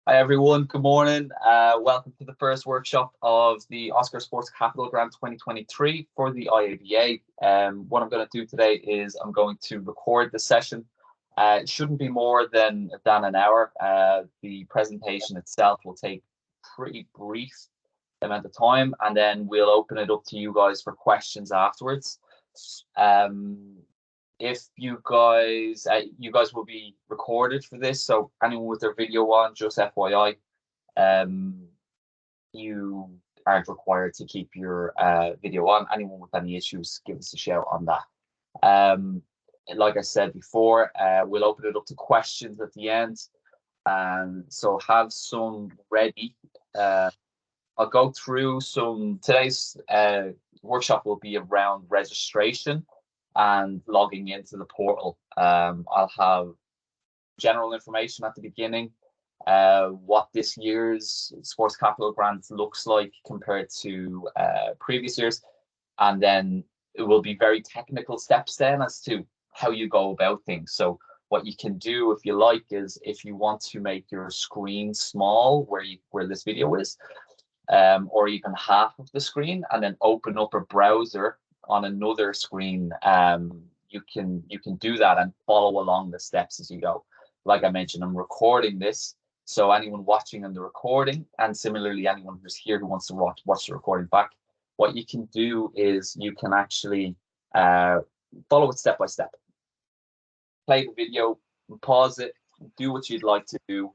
Hi everyone, good morning. Welcome to the first workshop of the Oscar Sports Capital Grant 2023 for the IABA. What I'm going to do today is I'm going to record the session. It shouldn't be more than an hour. The presentation itself will take pretty brief amount of time, and then we'll open it up to you guys for questions afterwards. If you guys will be recorded for this, so anyone with their video on, just FYI, you aren't required to keep your video on. Anyone with any issues, give us a shout on that. Like I said before, we'll open it up to questions at the end, so have some ready. I'll go through today's workshop will be around registration and logging into the portal. I'll have general information at the beginning, what this year's Sports Capital Grant looks like compared to previous years, and then it will be very technical steps then as to how you go about things. So what you can do, if you like, is if you want to make your screen small where this video is, or even half of the screen, and then open up a browser on another screen, you can do that and follow along the steps as you go. Like I mentioned, I'm recording this, so anyone watching on the recording, and similarly anyone who's here who wants to watch the recording back, what you can do is you can actually follow it step by step. Play the video, pause it, do what you'd like to do,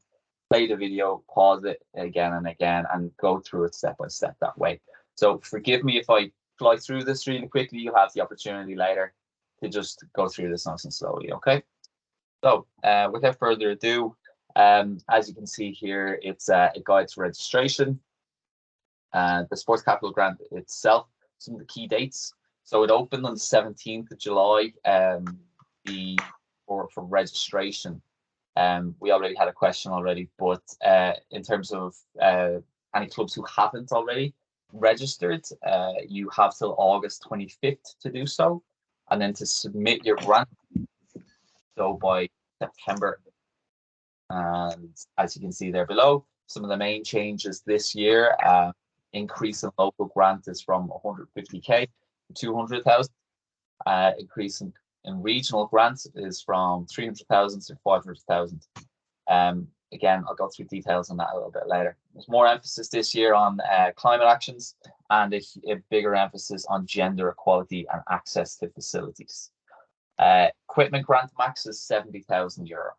play the video, pause it again and again, and go through it step by step that way. So forgive me if I fly through this really quickly. You'll have the opportunity later to just go through this nice and slowly, okay? So without further ado, as you can see here, it's a guide to registration. The Sports Capital Grant itself, some of the key dates. So it opened on the 17th of July for registration. We already had a question already, but in terms of any clubs who haven't already registered, you have till August 25th to do so, and then to submit your grant so by September. And as you can see there below, some of the main changes this year: increase in local grant is from 150k to 200,000. Increase in regional grants is from 300,000 to 500,000. Again, I'll go through details on that a little bit later. There's more emphasis this year on climate actions, and a bigger emphasis on gender equality and access to facilities. Equipment grant max is €70,000.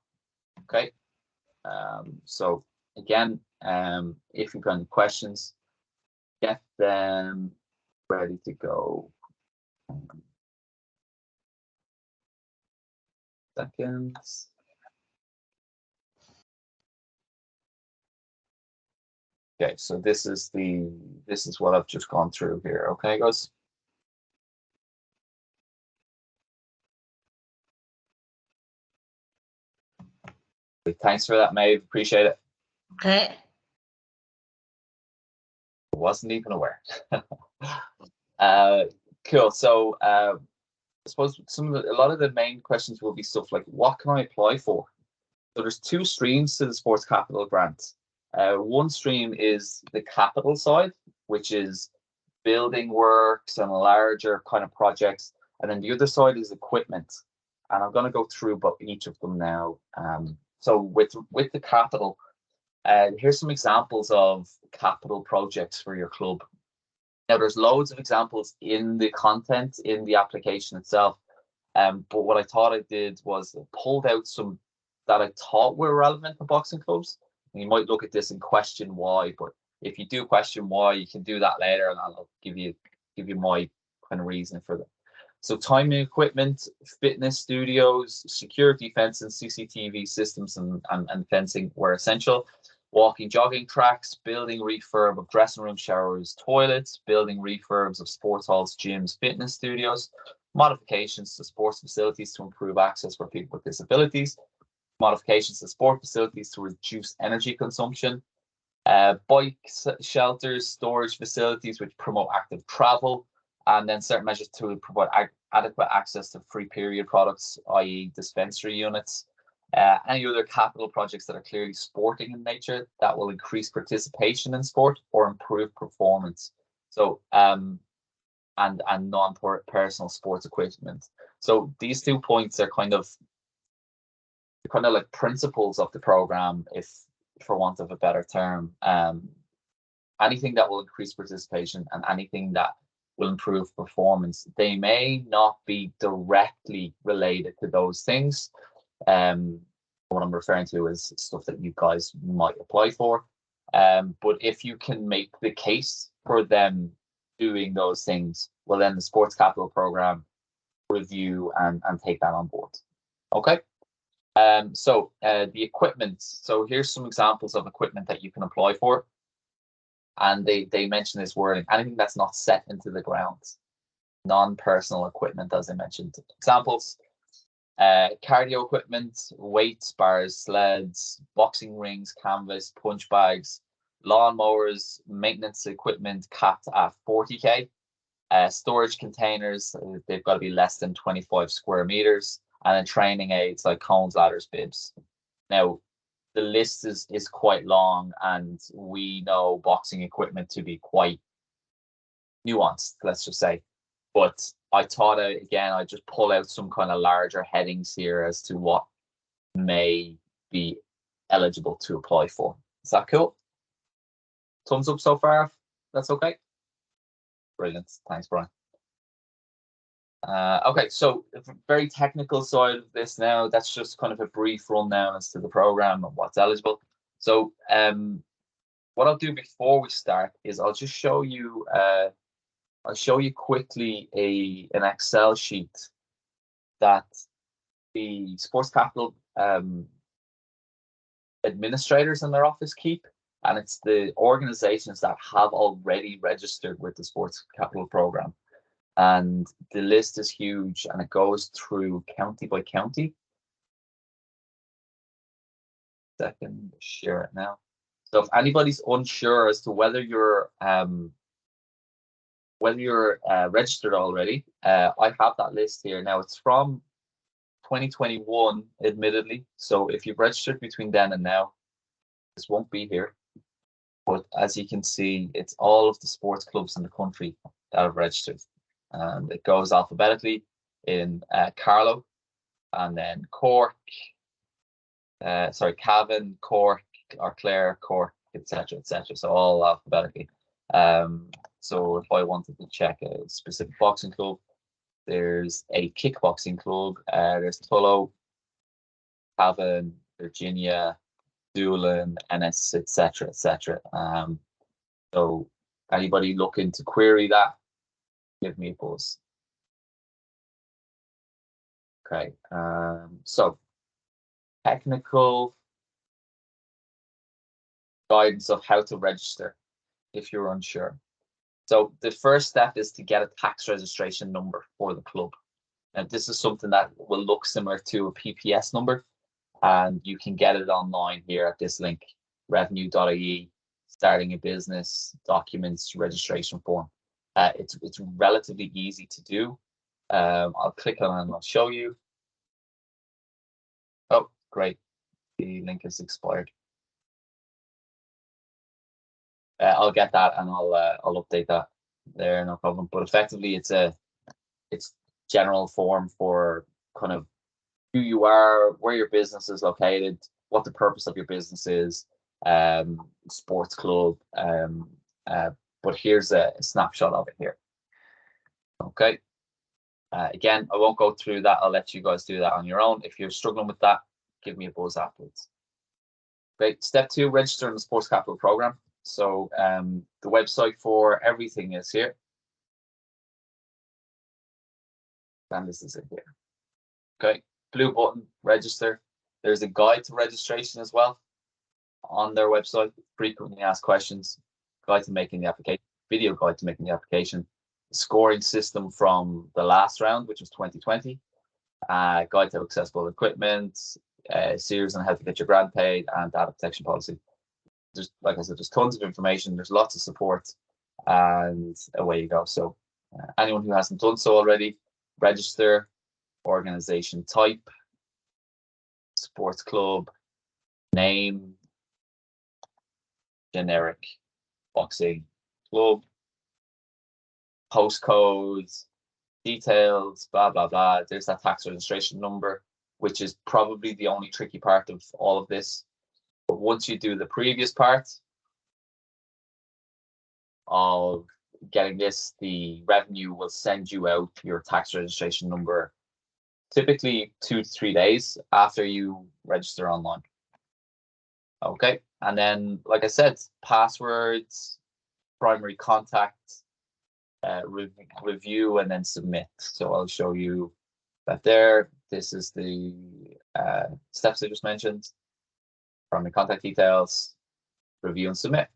Okay. So again, if you've got any questions, get them ready to go. Seconds. Okay, so this is what I've just gone through here. Okay, guys. Thanks for that, Maeve. Appreciate it. Okay. Wasn't even aware. Cool. So I suppose a lot of the main questions will be stuff like, what can I apply for? So there's two streams to the Sports Capital Grant. One stream is the capital side, which is building works and larger kind of projects, and then the other side is equipment. And I'm going to go through about each of them now. So with the capital, here's some examples of capital projects for your club. Now, there's loads of examples in the content in the application itself, but what I thought I did was pulled out some that I thought were relevant for boxing clubs. And you might look at this and question why, but if you do question why, you can do that later, and I'll give you my kind of reason for that. So timing equipment, fitness studios, security fencing, CCTV systems and fencing were essential. Walking, jogging tracks, building refurb of dressing room, showers, toilets, building refurbs of sports halls, gyms, fitness studios, modifications to sports facilities to improve access for people with disabilities, modifications to sport facilities to reduce energy consumption, bike shelters, storage facilities which promote active travel, and then certain measures to provide adequate access to free period products, i.e. dispensary units, Any other capital projects that are clearly sporting in nature that will increase participation in sport or improve performance. So, and non-personal sports equipment. So these 2 points are kind of like principles of the program, if for want of a better term. Anything that will increase participation and anything that will improve performance. They may not be directly related to those things. What I'm referring to is stuff that you guys might apply for. But if you can make the case for them doing those things, well, then the sports capital program review and take that on board. Okay. So the equipment. So here's some examples of equipment that you can apply for. And they mention this wording: anything that's not set into the ground, non-personal equipment, as I mentioned. Examples: cardio equipment, weights, bars, sleds, boxing rings, canvas, punch bags, lawn mowers, maintenance equipment capped at 40k, storage containers, they've got to be less than 25 square meters, and then training aids like cones, ladders, bibs. Now, the list is quite long, and we know boxing equipment to be quite nuanced, let's just say. But I thought, again, I'd just pull out some kind of larger headings here as to what may be eligible to apply for. Is that cool? Thumbs up so far? That's okay? Brilliant. Thanks, Brian. Okay, so the very technical side of this now, that's just kind of a brief rundown as to the program and what's eligible. So what I'll do before we start is I'll just show you quickly an Excel sheet that the sports capital administrators in their office keep, and it's the organizations that have already registered with the sports capital program. And the list is huge, and it goes through county by county. Second, share it now. So if anybody's unsure as to whether you're registered already, I have that list here. Now, it's from 2021, admittedly. So if you've registered between then and now, this won't be here. But as you can see, it's all of the sports clubs in the country that have registered. And it goes alphabetically in Carlow, and then Cork, Cavan, Cork, Clare, Cork, etc., etc. So all alphabetically. So if I wanted to check a specific boxing club, there's a kickboxing club. There's Tullow, Cavan, Virginia, Doolin, Ennis, etc., etc. So anybody looking to query that, give me a buzz. Okay, so technical guidance of how to register if you're unsure. So the first step is to get a tax registration number for the club. And this is something that will look similar to a PPS number, and you can get it online here at this link, revenue.ie, starting a business, documents, registration form. It's relatively easy to do. I'll click on it and I'll show you. Oh, great. The link is expired. I'll get that and I'll update that there, no problem. But effectively, it's general form for kind of who you are, where your business is located, what the purpose of your business is, sports club. But here's a snapshot of it here. Okay. Again, I won't go through that. I'll let you guys do that on your own. If you're struggling with that, give me a buzz afterwards. Great. Step 2, register in the sports capital program. So the website for everything is here. And this is it here. Okay. Blue button, register. There's a guide to registration as well on their website. Frequently asked questions, guide to making the application, video guide to making the application, scoring system from the last round, which was 2020, guide to accessible equipment, series on how to get your grant paid, and data protection policy. There's, like I said, there's tons of information. There's lots of support, and away you go. So anyone who hasn't done so already, register, organization type, sports club, name, generic boxing club, postcode, details, blah, blah, blah. There's that tax registration number, which is probably the only tricky part of all of this. But once you do the previous part of getting this, the revenue will send you out your tax registration number typically 2 to 3 days after you register online. Okay, and then, like I said, passwords, primary contact, review, and then submit. So I'll show you that there. This is the steps I just mentioned. Primary contact details, review and submit.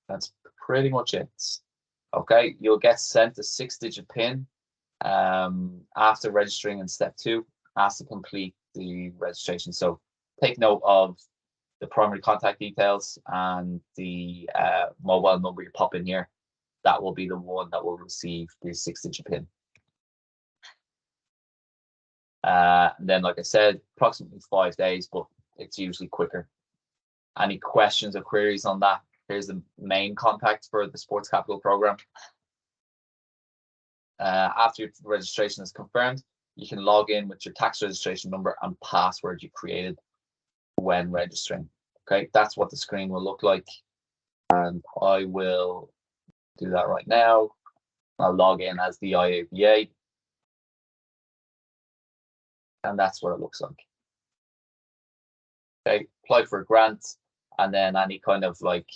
That's pretty much it. Okay, you'll get sent a 6-digit PIN after registering in step 2, has to complete the registration. So take note of the primary contact details and the mobile number you pop in here. That will be the one that will receive the 6-digit PIN. And then, like I said, approximately 5 days, but it's usually quicker. Any questions or queries on that? Here's the main contact for the Sports Capital program. After your registration is confirmed, you can log in with your tax registration number and password you created when registering. Okay, that's what the screen will look like. And I will do that right now. I'll log in as the IABA. And that's what it looks like. Okay, apply for a grant, and then any kind of like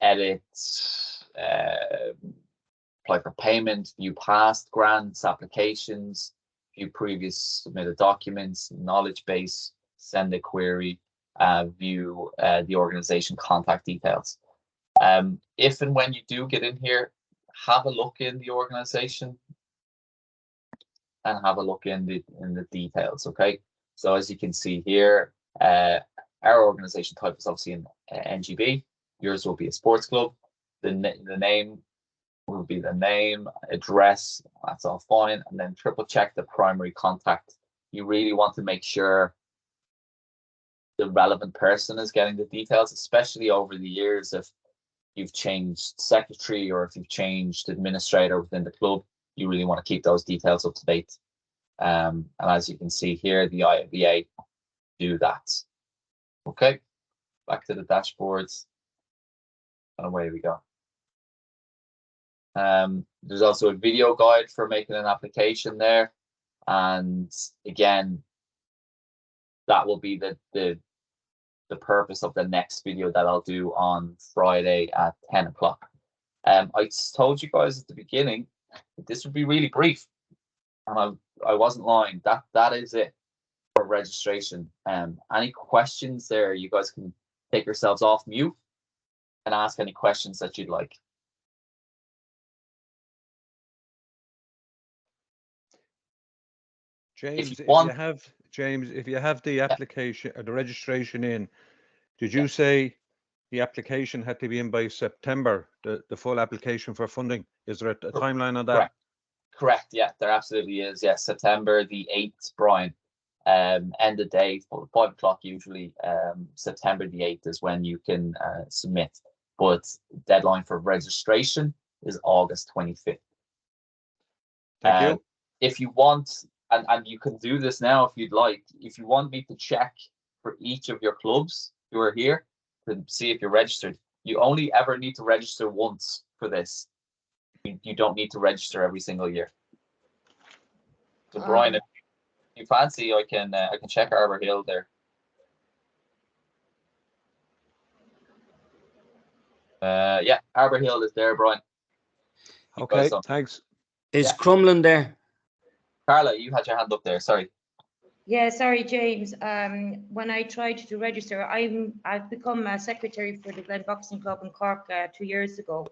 edits, apply for payment, view past grants, applications, view previous submitted documents, knowledge base, send a query, view the organization contact details. If and when you do get in here, have a look in the organization and have a look in the details. Okay, so as you can see here, our organization type is obviously an NGB. Yours will be a sports club. The name will be the name, address, that's all fine. And then triple check the primary contact. You really want to make sure the relevant person is getting the details, especially over the years. If you've changed secretary or if you've changed administrator within the club, you really want to keep those details up to date. And as you can see here, the IABA do that. Okay, back to the dashboards, and away we go. There's also a video guide for making an application there, and again, that will be the purpose of the next video that I'll do on Friday at 10 o'clock. I told you guys at the beginning that this would be really brief, and I wasn't lying. That is it for registration. Any questions there, you guys can take yourselves off mute and ask any questions that you'd like. James, if you have the application or the registration in, did you say the application had to be in by September, the full application for funding? Is there a timeline on that? Correct. Yeah, there absolutely is. Yeah, September the 8th, Brian. End of day, 5 o'clock usually. September the 8th is when you can submit, but deadline for registration is August 25th. Thank you. If you want, and you can do this now if you'd like, if you want me to check for each of your clubs who are here to see if you're registered, you only ever need to register once for this. You don't need to register every single year. So Brian, if you fancy, I can check Arbor Hill there. Yeah, Arbor Hill is there, Brian. Okay, thanks. Is Crumlin there? Carla, you had your hand up there. Sorry. Yeah, sorry, James. When I tried to register, I've become a secretary for the Glen Boxing Club in Cork 2 years ago.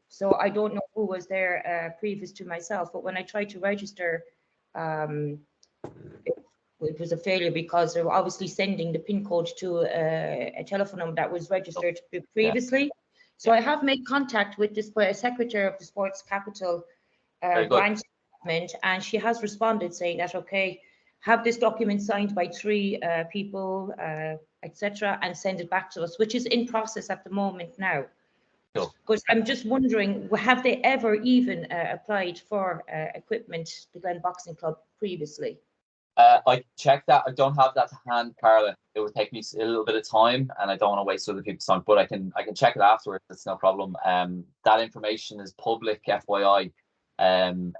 So I don't know who was there previous to myself. But when I tried to register, it was a failure because they were obviously sending the PIN code to a telephone number that was registered previously. Yeah. So I have made contact with this secretary of the Sports Capital branch, and she has responded saying that, okay, have this document signed by 3 people, etc., and send it back to us, which is in process at the moment now. Cool. Because I'm just wondering, have they ever even applied for equipment, the Glen Boxing Club, previously? I checked that. I don't have that to hand, Carla. It would take me a little bit of time, and I don't want to waste other people's time. But I can check it afterwards. It's no problem. That information is public, FYI.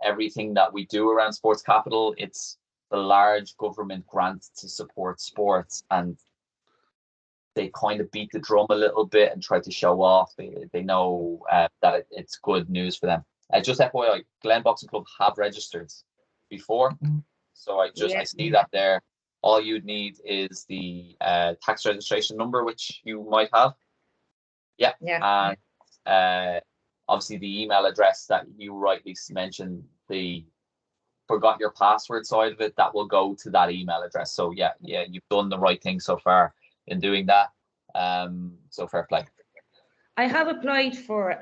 Everything that we do around Sports Capital, it's the large government grant to support sports, and they kind of beat the drum a little bit and try to show off. They know that it's good news for them. Just FYI, Glen Boxing Club have registered before. So I see that there. All you'd need is the tax registration number, which you might have. Yeah. And obviously the email address that you rightly mentioned, the forgot your password side of it, that will go to that email address. So yeah, you've done the right thing so far in doing that. So fair play. I have applied for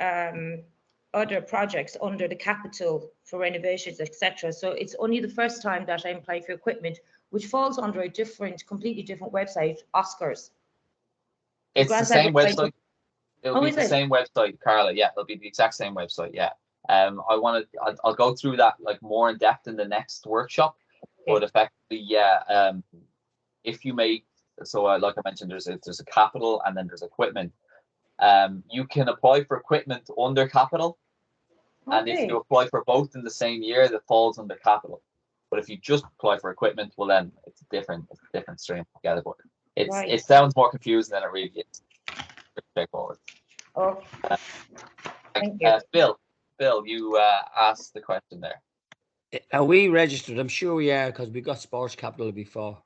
other projects under the capital for renovations, etc. So it's only the first time that I apply for equipment, which falls under a completely different website, Oscars. It's the same website. It'll be the same website, Carla. Yeah, it'll be the exact same website. Yeah. I'll go through that like more in depth in the next workshop. But effectively, yeah. If you make like I mentioned, there's a capital and then there's equipment. You can apply for equipment under capital, and if you apply for both in the same year, that falls under capital. But if you just apply for equipment, well, then it's a different stream together. But it sounds more confusing than it really is. Straightforward. Oh, thank you. Bill, you asked the question there. Are we registered? I'm sure we are, because we got Sports Capital before.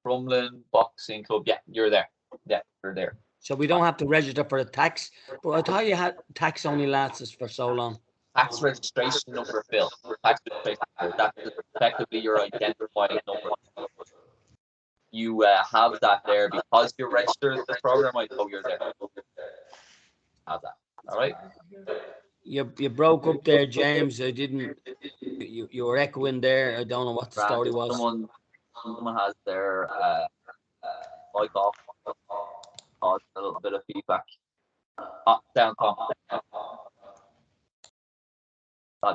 Crumlin Boxing Club. Yeah, you're there. Yeah, you're there. So we don't have to register for the tax. But I thought you had tax only lasts for so long. Tax registration number, Bill. Tax registration number. That's effectively your identifying number. You have that there because you're registered in this program. I know you're there. Have that. All right. You broke up there, James. I didn't. You were echoing there. I don't know what the story was. Someone has their mic off. Caused a little bit of feedback. Down, Tom.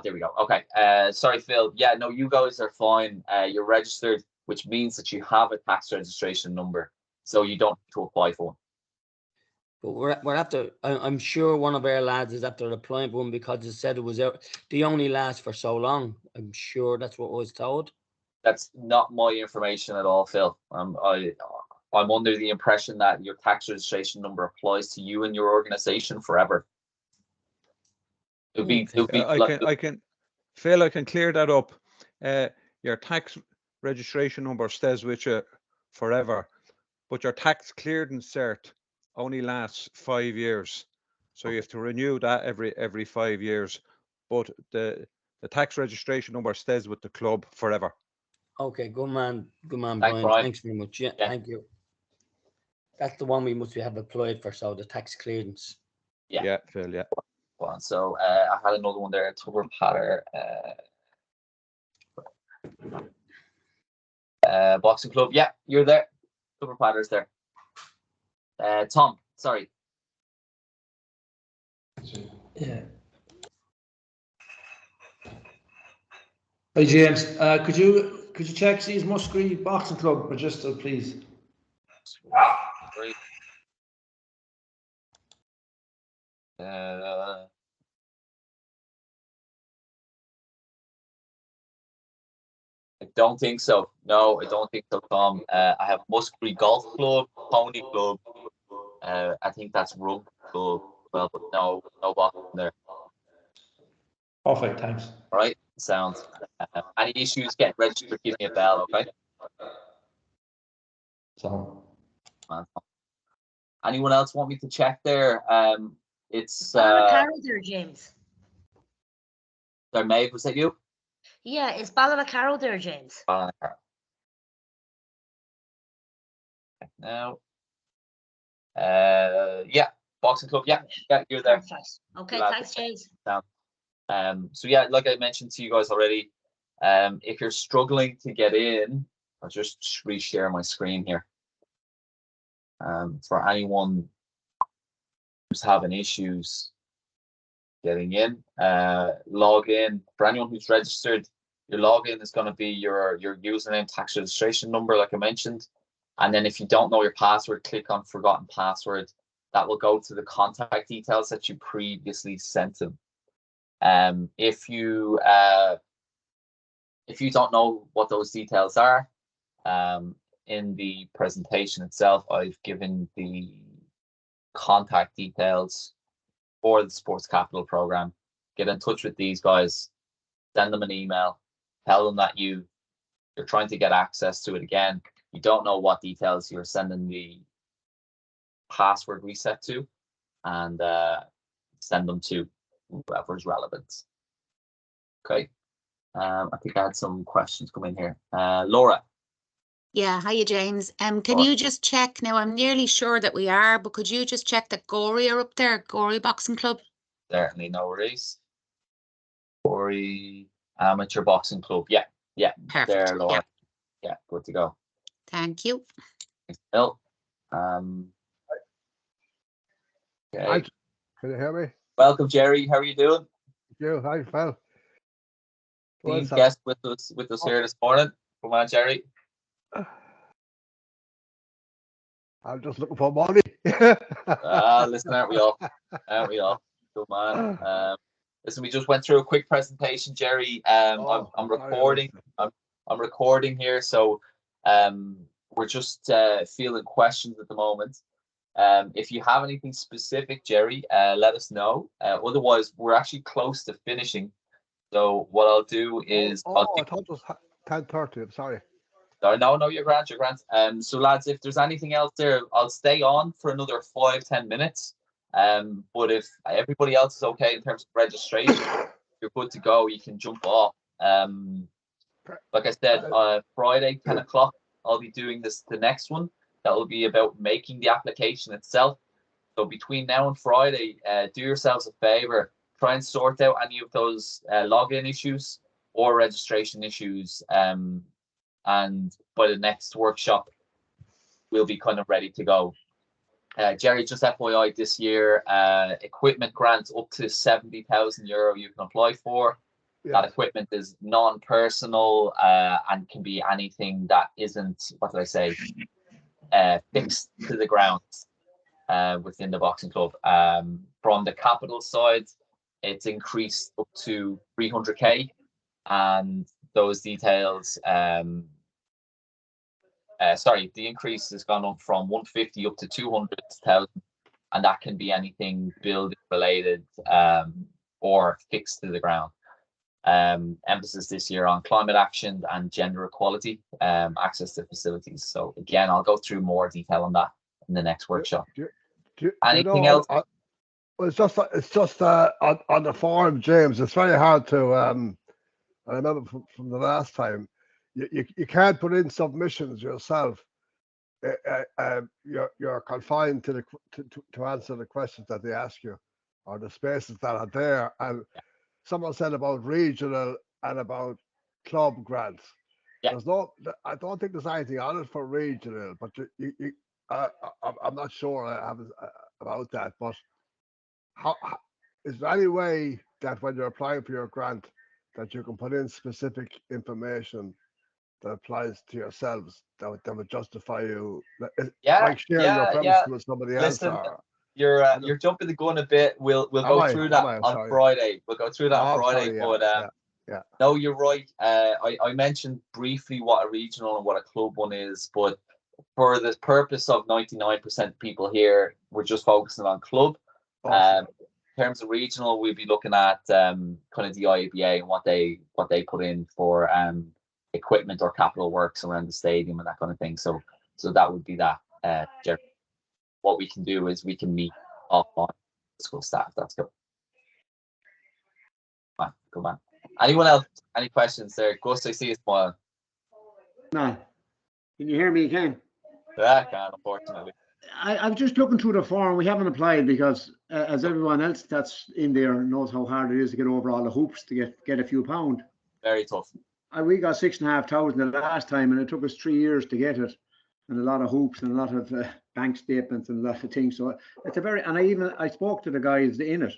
There we go. Okay. Sorry, Phil. Yeah, no, you guys are fine. You're registered, which means that you have a tax registration number, so you don't have to apply for one. But we're after. I'm sure one of our lads is after applying for one because it said it was out. They only last for so long. I'm sure that's what I was told. That's not my information at all, Phil. I'm under the impression that your tax registration number applies to you and your organization forever. I can clear that up. Your tax registration number stays with you forever, but your tax clearance cert only lasts 5 years. So you have to renew that every 5 years. But the tax registration number stays with the club forever. Okay, good man, Brian. Thanks very much. Yeah, thank you. That's the one we must have applied for, so the tax clearance. Yeah, Phil, yeah. So I had another one there, Tubber Patter. Boxing Club. Yeah, you're there. Tubber Patter's there. Tom, sorry. Yeah. Hi James, could you check Seas Musgrave Boxing Club registered, please? Great. I don't think so. No, I don't think so, Tom. I have Musgrave Golf Club, Pony Club. I think that's Rugby Club. Well, but no boxing there. Perfect, thanks. All right, sounds. Any issues getting registered? Give me a bell, okay? So. Anyone else want me to check there? It's Carol there, James. There, Maeve, was that you? Yeah, it's Carol there, James. Now, yeah, Boxing Club. Yeah, you're there. Perfect. Okay, thanks, James. So yeah, like I mentioned to you guys already, If you're struggling to get in, I'll just reshare my screen here. For anyone who's having issues getting in, log in. For anyone who's registered, your login is going to be your username, tax registration number, like I mentioned. And then if you don't know your password, click on forgotten password. That will go to the contact details that you previously sent them. If you don't know what those details are, in the presentation itself, I've given the contact details for the Sports Capital program. Get in touch with these guys, send them an email, tell them that you're trying to get access to it again. You don't know what details you're sending the password reset to, and send them to whoever's relevant. Okay. I think I had some questions come in here. Laura. Yeah, hiya, James. Can Sure. you just check now? I'm nearly sure that we are, but could you just check that Gorey are up there, Gorey Boxing Club? Certainly, no worries. Gorey Amateur Boxing Club. Yeah, Perfect. there, Laura. Yeah. Yeah, good to go. Thank you. Thanks, Bill. Okay. Hi, can you hear me? Welcome, Jerry. How are you doing? You, hi, Phil. Being guest with us here this morning. Come on, Jerry. I'm just looking for money. Listen, aren't we all? Aren't we all? Good man. Listen, we just went through a quick presentation, Jerry. I'm recording. I'm recording here, so we're just fielding questions at the moment. If you have anything specific, Jerry, let us know. Otherwise, we're actually close to finishing. So what I'll do is I thought it was 10:30. I'm sorry. No, you're grand, you're grand. So lads, if there's anything else there, I'll stay on for another 5-10 minutes. But if everybody else is okay in terms of registration, you're good to go. You can jump off. Like I said, Friday, 10 o'clock, I'll be doing the next one. That will be about making the application itself. So between now and Friday, do yourselves a favor, try and sort out any of those login issues or registration issues. And by the next workshop, we'll be kind of ready to go. Jerry, just FYI, this year, equipment grants up to €70,000 you can apply for. Yeah. That equipment is non-personal and can be anything that isn't, what did I say, fixed to the ground within the boxing club. From the capital side, it's increased up to 300k, and those details, the increase has gone up from 150 up to 200,000, and that can be anything building related or fixed to the ground. Emphasis this year on climate action and gender equality, access to facilities. So again, I'll go through more detail on that in the next workshop. Anything else? It's just on the forum, James. It's very hard to. I remember from the last time, you can't put in submissions yourself. You're confined to answer the questions that they ask you, or the spaces that are there. And someone said about regional and about club grants. Yeah. I don't think there's anything on it for regional, but I'm not sure about that. But how is there any way that when you're applying for your grant that you can put in specific information that applies to yourselves that would justify you? Like sharing your premises with somebody else. You're jumping the gun a bit. We'll go through that on Friday. We'll go through that on Friday. But no, you're right. I mentioned briefly what a regional and what a club one is, but for the purpose of 99% people here, we're just focusing on club. In terms of regional, we'll be looking at kind of the IABA and what they put in for equipment or capital works around the stadium and that kind of thing. So that would be that. What we can do is we can meet offline school staff. That's good. Come on. Anyone else? Any questions there? Gus, I see you smile. No. Can you hear me again? Yeah, I can, unfortunately. I'm just looking through the form. We haven't applied because, as everyone else that's in there knows how hard it is to get over all the hoops to get a few pound. Very tough. we got 6,500 the last time, and it took us 3 years to get it, and a lot of hoops and a lot of bank statements and a lot of things. So it's a very, and I spoke to the guys in it,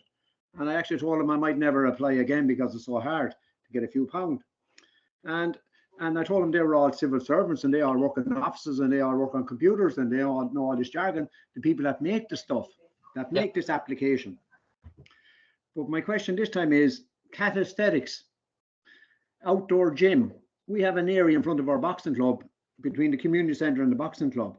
and I actually told them I might never apply again because it's so hard to get a few pound. And I told them they were all civil servants, and they all work in offices, and they all work on computers, and they all know all this jargon, the people that make the stuff, that make this application. But my question this time is cathesthetics, outdoor gym. We have an area in front of our boxing club between the community centre and the boxing club.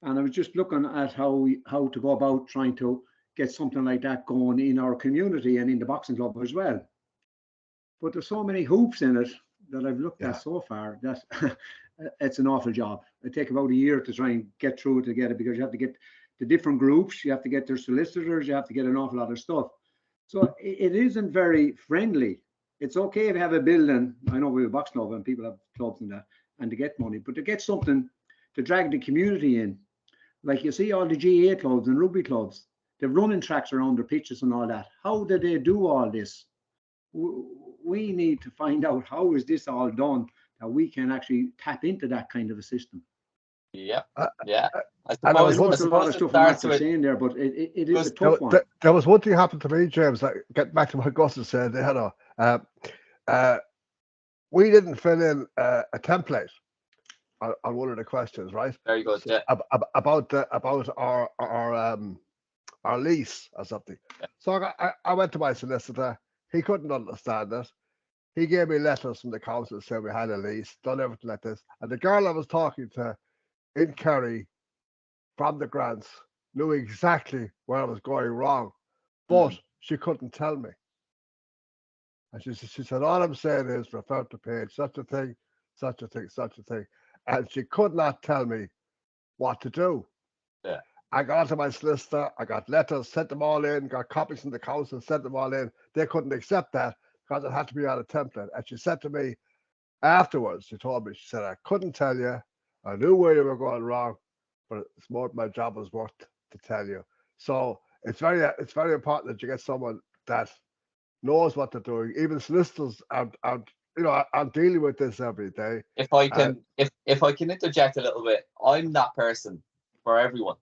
And I was just looking at how to go about trying to get something like that going in our community and in the boxing club as well. But there's so many hoops in it that I've looked at so far that it's an awful job. It takes about a year to try and get through it together, because you have to get the different groups, you have to get their solicitors, you have to get an awful lot of stuff. So it isn't very friendly. It's okay if you have a building. I know we have a box club and people have clubs and that, and to get money, but to get something to drag the community in, like you see all the GA clubs and rugby clubs, they're running tracks around their pitches and all that. How do they do all this? We need to find out how is this all done, that we can actually tap into that kind of a system. Yeah, yeah. I I suppose, know I there's a lot of suppose it stuff I'm starts not with, saying there, but it is a tough one. There was one thing happened to me, James. Get back to what Gus has said. We didn't fill in a template on one of the questions, right? very good, yeah. About our lease or something. Yeah. So I went to my solicitor. He couldn't understand it. He gave me letters from the council saying we had a lease, done everything like this. And the girl I was talking to in Kerry from the grants knew exactly where I was going wrong, but she couldn't tell me. And she said, all I'm saying is refer to page such a thing, such a thing, such a thing. And she could not tell me what to do. Yeah. I got to my solicitor, I got letters, sent them all in, got copies from the council, sent them all in. They couldn't accept that because it had to be on a template. And she said to me afterwards, she told me, she said, I couldn't tell you. I knew where you were going wrong, but it's more my job was worth to tell you. So it's very important that you get someone that knows what they're doing. Even solicitors aren't dealing with this every day. If I can interject a little bit, I'm that person for everyone.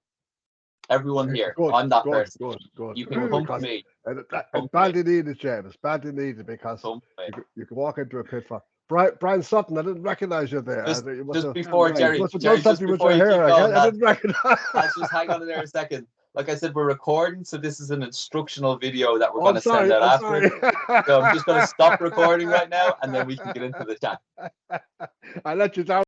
Everyone here, I'm that person. Good. You can come to me. It's badly needed, James. Badly needed, because you can walk into a pitfall. Brian Sutton, I didn't recognize you there. Just before Jerry, just just before before you keep going, I didn't recognize. let's just hang on in there a second. Like I said, we're recording, so this is an instructional video that we're going to send out after. So I'm just going to stop recording right now, and then we can get into the chat. I let you down.